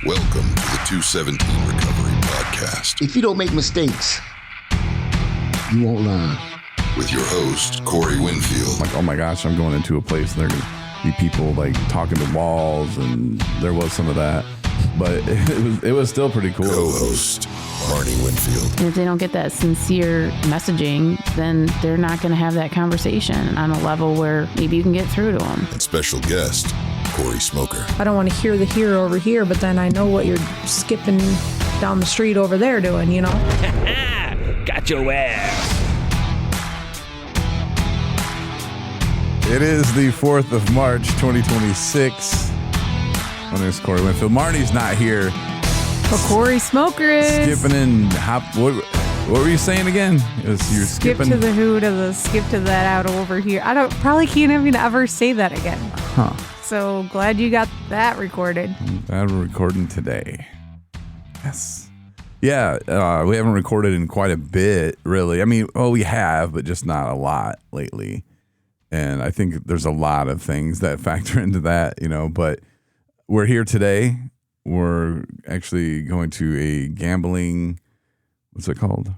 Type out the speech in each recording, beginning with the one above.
Welcome to the 217 Recovery Podcast. If you don't make mistakes, you won't learn. With your host, Cory Winfield. Like, oh my gosh, I'm going into a place and there are going to be people like talking to walls, and there was some of that. But it was still pretty cool. Co-host, Marnie Winfield. And if they don't get that sincere messaging, then they're not going to have that conversation on a level where maybe you can get through to them. And special guest, Cory Smoker. I don't want to hear the here over here, but then I know what you're skipping down the street over there doing, you know? Got your ass. It is the 4th of March, 2026. My name is Cory Winfield. Marnie's not here. But Cory Smoker is. Skipping in. What were you saying again? You're Skip skipping to the who to the skip to that out over here. I probably can't even ever say that again. Huh. So glad you got that recorded. That we're recording today. Yes. Yeah, we haven't recorded in quite a bit, really. I mean, we have, but just not a lot lately. And I think there's a lot of things that factor into that, you know. But we're here today. We're actually going to a gambling, what's it called?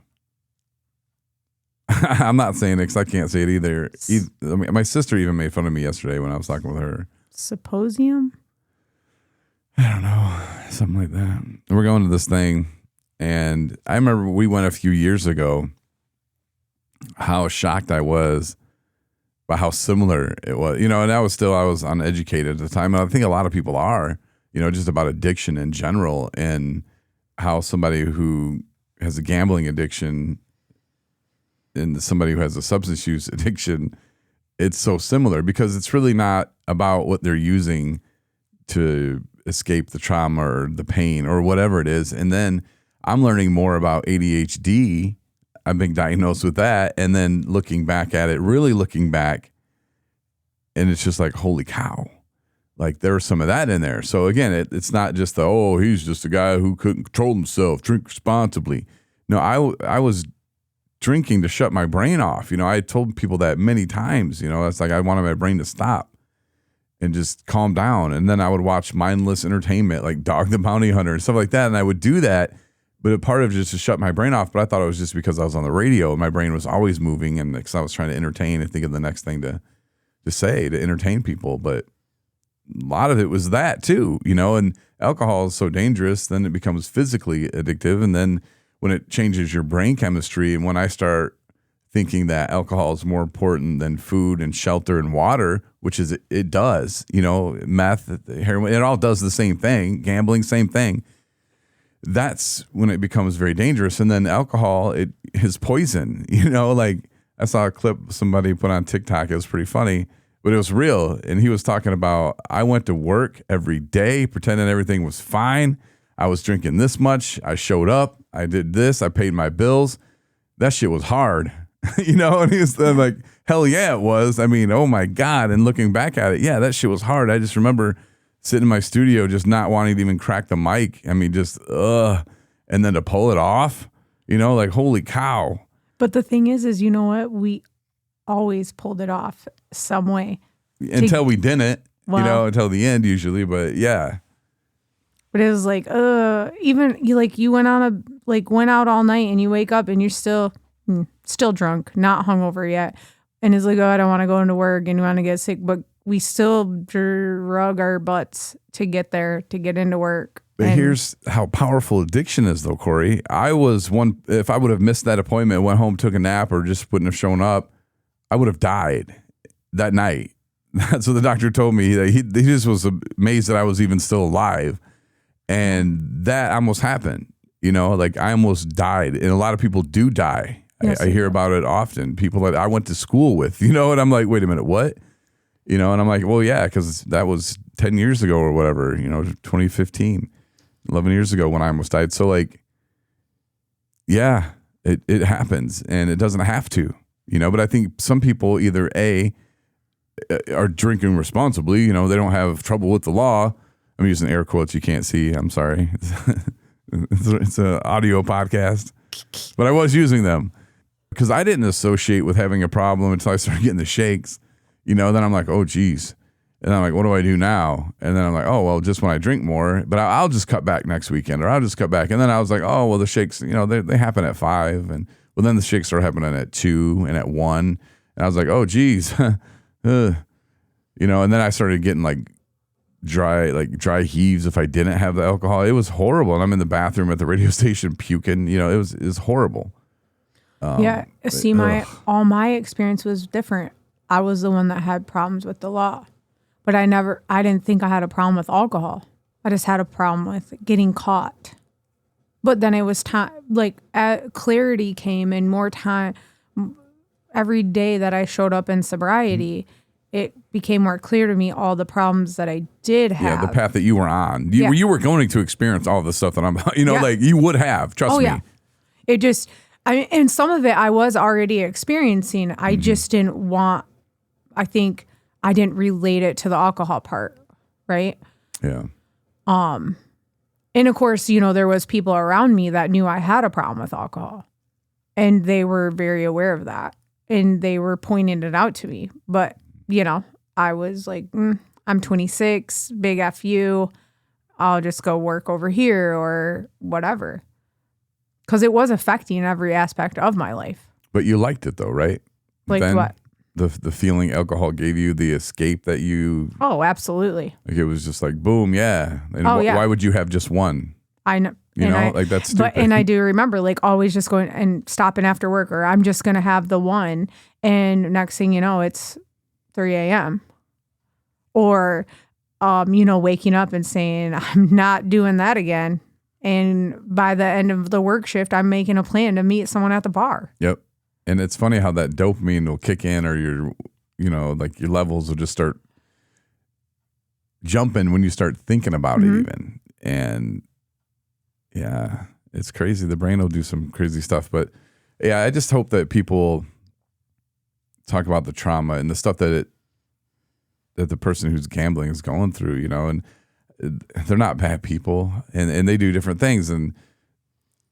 I'm not saying it because I can't say it either. I mean, my sister even made fun of me yesterday when I was talking with her. Symposium? I don't know. Something like that. And we're going to this thing. And I remember we went a few years ago, how shocked I was by how similar it was. You know, and I was uneducated at the time. And I think a lot of people are, you know, just about addiction in general, and how somebody who has a gambling addiction and somebody who has a substance use addiction, it's so similar because it's really not about what they're using to escape the trauma or the pain or whatever it is. And then I'm learning more about ADHD. I've been diagnosed with that. And then looking back at it, really looking back, and it's just like, holy cow. Like there was some of that in there. So again, it's not just he's just a guy who couldn't control himself, drink responsibly. No, I was drinking to shut my brain off. You know, I told people that many times, you know, it's like I wanted my brain to stop and just calm down. And then I would watch mindless entertainment like Dog the Bounty Hunter and stuff like that. And I would do that, but a part of it just to shut my brain off. But I thought it was just because I was on the radio and my brain was always moving, and because I was trying to entertain and think of the next thing to say to entertain people. But a lot of it was that too, you know, and alcohol is so dangerous, then it becomes physically addictive. And then when it changes your brain chemistry, and when I start thinking that alcohol is more important than food and shelter and water, which is it does, you know, meth, heroin, it all does the same thing, gambling, same thing. That's when it becomes very dangerous. And then alcohol, it is poison, you know, like I saw a clip somebody put on TikTok. It was pretty funny, but it was real. And he was talking about, I went to work every day pretending everything was fine. I was drinking this much. I showed up. I did this. I paid my bills. That shit was hard, you know? And he was like, hell yeah, it was. I mean, oh my God. And looking back at it, yeah, that shit was hard. I just remember sitting in my studio just not wanting to even crack the mic. I mean, just, and then to pull it off, you know, like, holy cow. But the thing is, you know what? We always pulled it off some way. Until we didn't, you know, until the end usually, but yeah. But it was like, even you went out all night and you wake up and you're still drunk, not hungover yet. And it's like, I don't want to go into work and you want to get sick, but we still drug our butts to get there, to get into work. But here's how powerful addiction is, though, Cory. If I would have missed that appointment, went home, took a nap, or just wouldn't have shown up, I would have died that night. That's what the doctor told me. He just was amazed that I was even still alive. And that almost happened, you know, like I almost died. And a lot of people do die. Yes, I hear about it often. People that I went to school with, you know, and I'm like, wait a minute, what? You know, and I'm like, well, yeah, because that was 10 years ago or whatever, you know, 2015, 11 years ago when I almost died. So like, yeah, it happens, and it doesn't have to, you know, but I think some people either are drinking responsibly, you know, they don't have trouble with the law. I'm using air quotes you can't see. I'm sorry. It's an audio podcast. But I was using them because I didn't associate with having a problem until I started getting the shakes. You know, then I'm like, oh, geez. And I'm like, what do I do now? And then I'm like, oh, well, just when I drink more, but I'll just cut back next weekend, or I'll just cut back. And then I was like, oh, well, the shakes, they happen at 5. And well, then the shakes start happening at 2 and at 1. And I was like, oh, geez. And then I started getting like dry heaves if I didn't have the alcohol. It was horrible. And I'm in the bathroom at the radio station puking. It was horrible. See, all my experience was different. I was the one that had problems with the law. But I didn't think I had a problem with alcohol. I just had a problem with getting caught. But then it was time, clarity came and more time. Every day that I showed up in sobriety, it became more clear to me all the problems that I did have. Yeah, the path that you were on. You were going to experience all the stuff that I'm about, you would have, trust me. Yeah. It just, and some of it I was already experiencing. I just didn't I think I didn't relate it to the alcohol part, right? Yeah. And of course, there was people around me that knew I had a problem with alcohol, and they were very aware of that, and they were pointing it out to me. But, I was like, I'm 26, big F you, I'll just go work over here or whatever. Because it was affecting every aspect of my life. But you liked it though, right? Like then, what? The feeling alcohol gave you, the escape that you... Oh, absolutely. Like it was just like, boom, yeah. And why would you have just one? I know. That's stupid. And I do remember always just going and stopping after work, or I'm just going to have the one. And next thing you know, it's 3 a.m. Or, waking up and saying, I'm not doing that again. And by the end of the work shift, I'm making a plan to meet someone at the bar. Yep. And it's funny how that dopamine will kick in, or your levels will just start jumping when you start thinking about it even. And yeah, it's crazy. The brain will do some crazy stuff. But yeah, I just hope that people talk about the trauma and the stuff that the person who's gambling is going through, and they're not bad people, and they do different things. And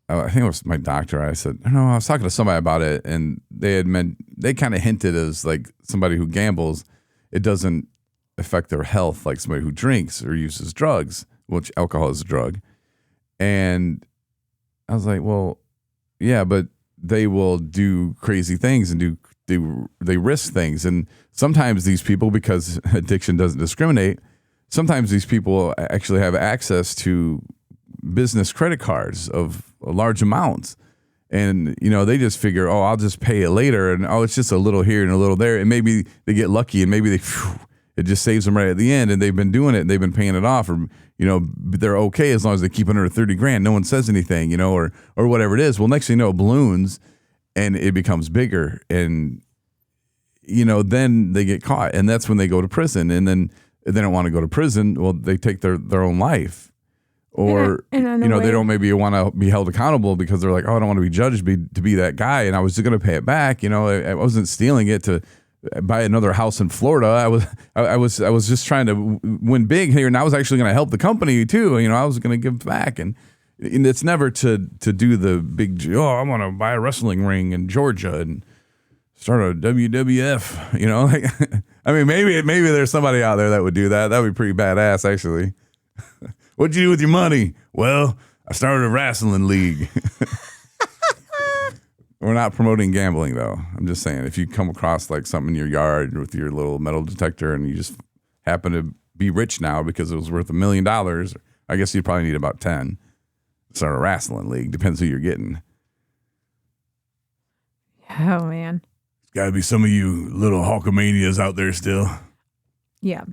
I think it was my doctor. I said, I was talking to somebody about it, and they kind of hinted as like somebody who gambles, it doesn't affect their health like somebody who drinks or uses drugs, which alcohol is a drug. And I was like, well, yeah, but they will do crazy things and they risk things. And sometimes these people, because addiction doesn't discriminate, sometimes these people actually have access to business credit cards of large amounts. And, they just figure, I'll just pay it later. And, it's just a little here and a little there. And maybe they get lucky and maybe it just saves them right at the end. And they've been doing it and they've been paying it off. Or, they're okay as long as they keep under 30 grand. No one says anything, or whatever it is. Well, next thing you know, it balloons and it becomes bigger. And, then they get caught. And that's when they go to prison. And then they don't want to go to prison. Well, they take their own life. Or, they don't maybe want to be held accountable because they're like, I don't want to be judged to be that guy. And I was just going to pay it back. I wasn't stealing it to buy another house in Florida. I was just trying to win big here. And I was actually going to help the company too. I was going to give back. And it's never to do the big, I want to buy a wrestling ring in Georgia and start a WWF, I mean, maybe there's somebody out there that would do that. That would be pretty badass, actually. What'd you do with your money? Well, I started a wrestling league. We're not promoting gambling, though. I'm just saying, if you come across like something in your yard with your little metal detector and you just happen to be rich now because it was worth $1 million, I guess you'd probably need about 10. Start a wrestling league. Depends who you're getting. Oh, man. Got to be some of you little Hulkamanias out there still. Yeah.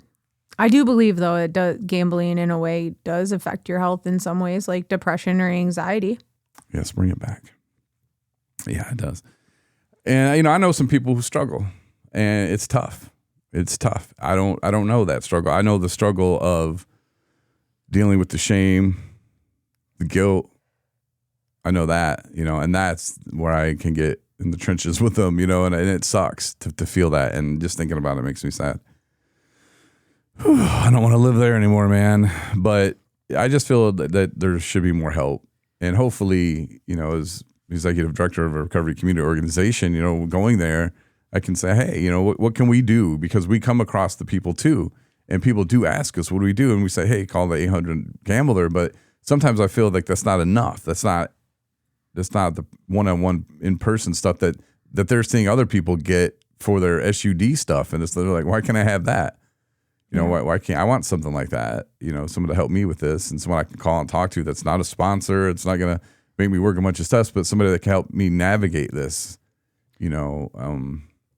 I do believe, though, gambling in a way does affect your health in some ways, like depression or anxiety. Yes, bring it back. Yeah, it does. And, I know some people who struggle, and it's tough. It's tough. I don't know that struggle. I know the struggle of dealing with the shame, the guilt. I know that, and that's where I can get in the trenches with them, and it sucks to feel that. And just thinking about it makes me sad. I don't want to live there anymore, man. But I just feel that there should be more help. And hopefully, as executive director of a recovery community organization, going there, I can say, hey, what can we do? Because we come across the people too. And people do ask us, what do we do? And we say, hey, call the 800 gambler. But sometimes I feel like that's not enough. That's not the one-on-one in-person stuff that they're seeing other people get for their SUD stuff. And they're like, why can't I have that? You know, why can't I want something like that? You know, someone to help me with this and someone I can call and talk to that's not a sponsor. It's not going to make me work a bunch of stuff, but somebody that can help me navigate this, you know.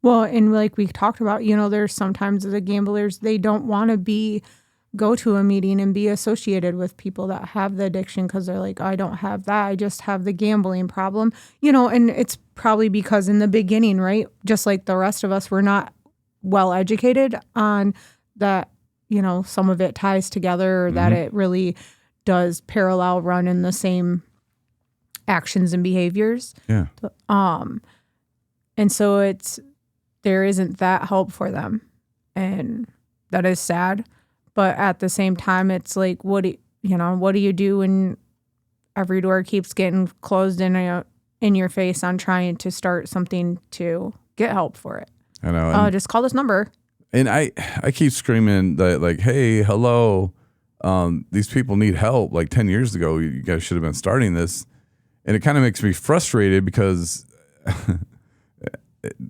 Well, and like we talked about, you know, there's sometimes the gamblers, they don't want to go to a meeting and be associated with people that have the addiction because they're like, I don't have that. I just have the gambling problem, you know, and it's probably because in the beginning, right, just like the rest of us, we're not well educated on that, you know, some of it ties together or that it really does parallel run in the same actions and behaviors. Yeah. And so there isn't that help for them. And that is sad. But at the same time, it's like, what do you do when every door keeps getting closed in your face on trying to start something to get help for it? I know. Just call this number. And I keep screaming that, like, hey, hello, these people need help. Like 10 years ago, you guys should have been starting this. And it kind of makes me frustrated because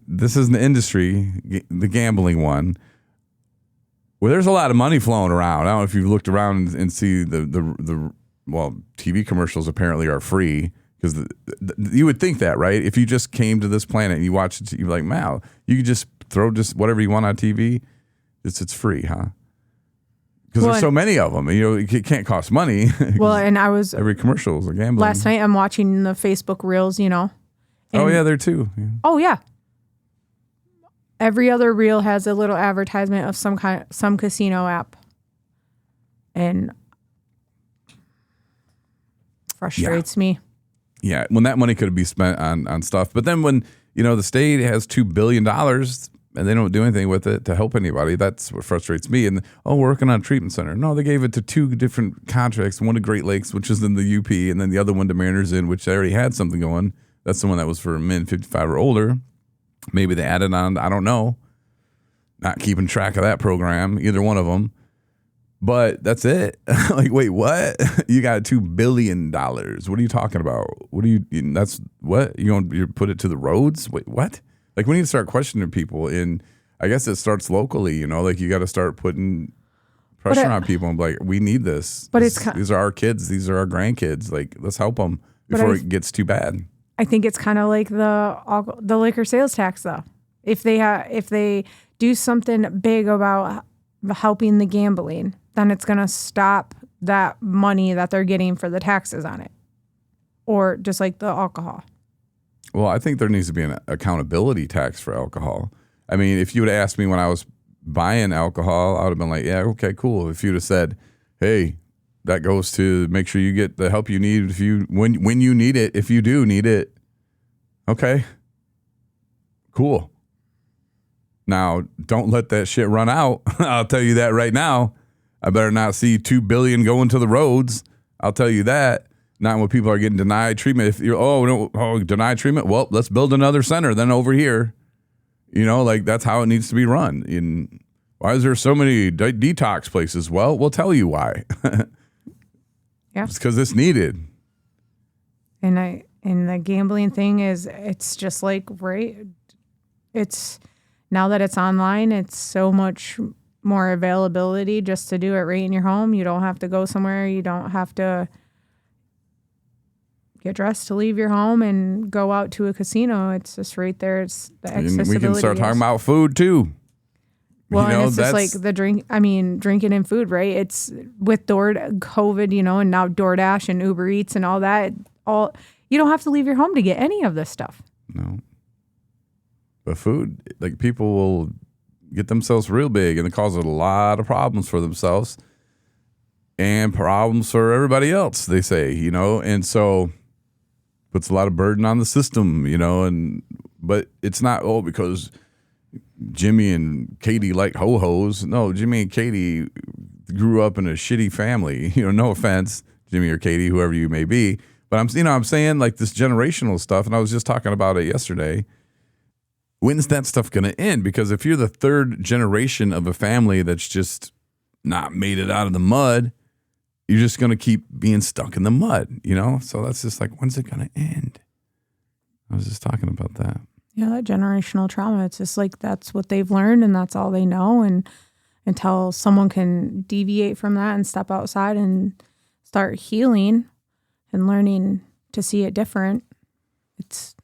this is an industry, the gambling one, where there's a lot of money flowing around. I don't know if you've looked around and see the TV commercials apparently are free because you would think that, right? If you just came to this planet and you watch it, you're like, wow, you could just throw just whatever you want on TV. It's free, huh? Because there's so many of them. You know, it can't cost money. Well, and every commercial is a gambling. Last night I'm watching the Facebook Reels, you know. Oh yeah, there too. Yeah. Oh yeah. Every other reel has a little advertisement of some casino app, and frustrates me. Yeah, when that money could be spent on stuff, but then when the state has $2 billion and they don't do anything with it to help anybody, that's what frustrates me. And we're working on a treatment center. No, they gave it to 2 different contracts. One to Great Lakes, which is in the UP, and then the other one to Mariners Inn, which they already had something going. That's the one that was for men 55 or older. Maybe they added on. I don't know. Not keeping track of that program, either one of them. But that's it. Like, wait, what? You got $2 billion. What are you talking about? That's what? You put it to the roads? Wait, what? Like, we need to start questioning people. And I guess it starts locally, like you got to start putting pressure on people and be like, we need this. But these are our kids. These are our grandkids. Like, let's help them before it gets too bad. I think it's kind of like the liquor sales tax, though. If they do something big about helping the gambling, then it's going to stop that money that they're getting for the taxes on it, or just like the alcohol. Well, I think there needs to be an accountability tax for alcohol. I mean, if you would have asked me when I was buying alcohol, I would have been like, yeah, okay, cool. If you'd have said, hey, that goes to make sure you get the help you need when you need it, if you do need it. Okay. Cool. Now, don't let that shit run out. I'll tell you that right now. I better not see $2 billion going to the roads. I'll tell you that. Not when people are getting denied treatment. If you're denied treatment, well, let's build another center then over here. Like that's how it needs to be run. Why is there so many detox places? Well, we'll tell you why. Yeah. It's because it's needed. And the gambling thing is, it's just like, right, it's now that it's online, it's so much more availability just to do it right in your home. You don't have to go somewhere. You don't have to get dressed to leave your home and go out to a casino. It's just right there. It's the accessibility. And we can start talking about food too. Well, and it's just like the drinking and food, right? It's with COVID, and now DoorDash and Uber Eats and all that. You don't have to leave your home to get any of this stuff. No. But food, like people will get themselves real big and it causes a lot of problems for themselves and problems for everybody else, they say, and so puts a lot of burden on the system, but it's not, because Jimmy and Katie like ho-hos. No, Jimmy and Katie grew up in a shitty family, no offense, Jimmy or Katie, whoever you may be. But I'm saying like this generational stuff, and I was just talking about it yesterday. When's that stuff going to end? Because if you're the third generation of a family that's just not made it out of the mud, you're just going to keep being stuck in the mud, you know? So that's just like, when's it going to end? I was just talking about that. Yeah, that generational trauma. It's just like that's what they've learned and that's all they know. And until someone can deviate from that and step outside and start healing and learning to see it different, it's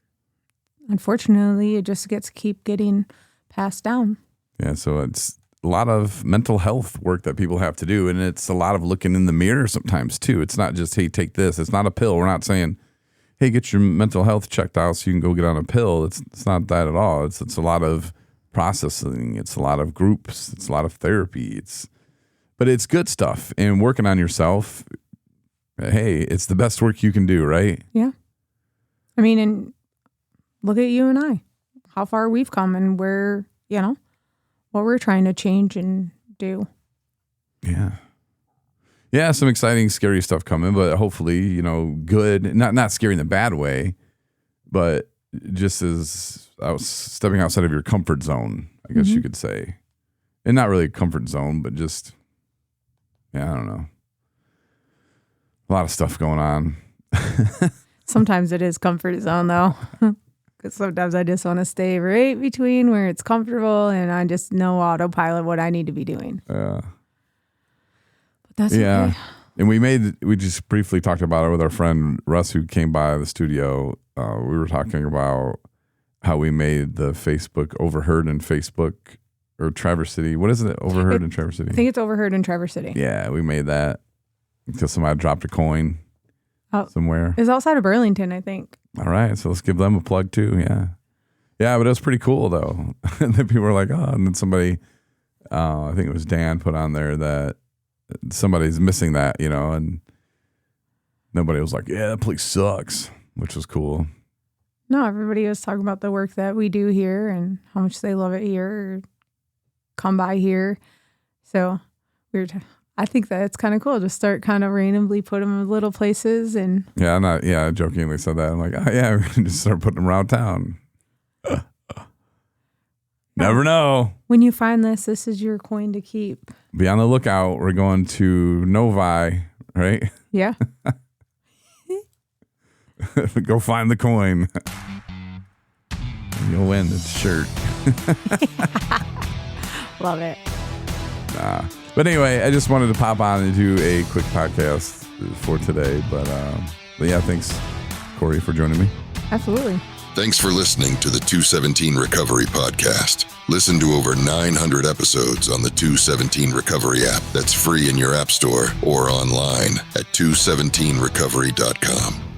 unfortunately it just keep getting passed down. Yeah, so it's a lot of mental health work that people have to do, and it's a lot of looking in the mirror sometimes too. It's not just, hey, take this. It's not a pill. We're not saying, hey, get your mental health checked out so you can go get on a pill. It's not that at all. It's a lot of processing. It's a lot of groups. It's a lot of therapy. But it's good stuff. And working on yourself, hey, it's the best work you can do, right? Yeah. I mean, and look at you and I, how far we've come and where, you know, what we're trying to change and do. Yeah. Yeah, some exciting, scary stuff coming, but hopefully, you know, good. Not scary in the bad way, but just as stepping outside of your comfort zone, I guess you could say. And not really a comfort zone, but just, yeah, I don't know. A lot of stuff going on. Sometimes it is comfort zone, though. Because sometimes I just want to stay right between where it's comfortable and I just know autopilot what I need to be doing. That's okay. And we just briefly talked about it with our friend Russ, who came by the studio. We were talking about how we made the Facebook Overheard in Facebook or Traverse City. What is it? Overheard in Traverse City? I think it's Overheard in Traverse City. Yeah, we made that because somebody dropped a coin somewhere. It was outside of Burlington, I think. All right, so let's give them a plug too. Yeah. Yeah, but it was pretty cool though. And then people were like, oh, and then somebody, I think it was Dan, put on there that somebody's missing that, you know, and nobody was like, yeah, that place sucks, which was cool. No, everybody was talking about the work that we do here and how much they love it here, or come by here. So I think that it's kind of cool to start kind of randomly put them in little places. And I jokingly said that. I'm like, oh yeah, we're gonna just start putting them around town. Never know. When you find this is your coin to keep. Be on the lookout. We're going to Novi, right? Yeah. Go find the coin. You'll win the shirt. Love it. But anyway, I just wanted to pop on and do a quick podcast for today. But yeah, thanks, Cory, for joining me. Absolutely. Thanks for listening to the 217 Recovery Podcast. Listen to over 900 episodes on the 217 Recovery app that's free in your app store or online at 217recovery.com.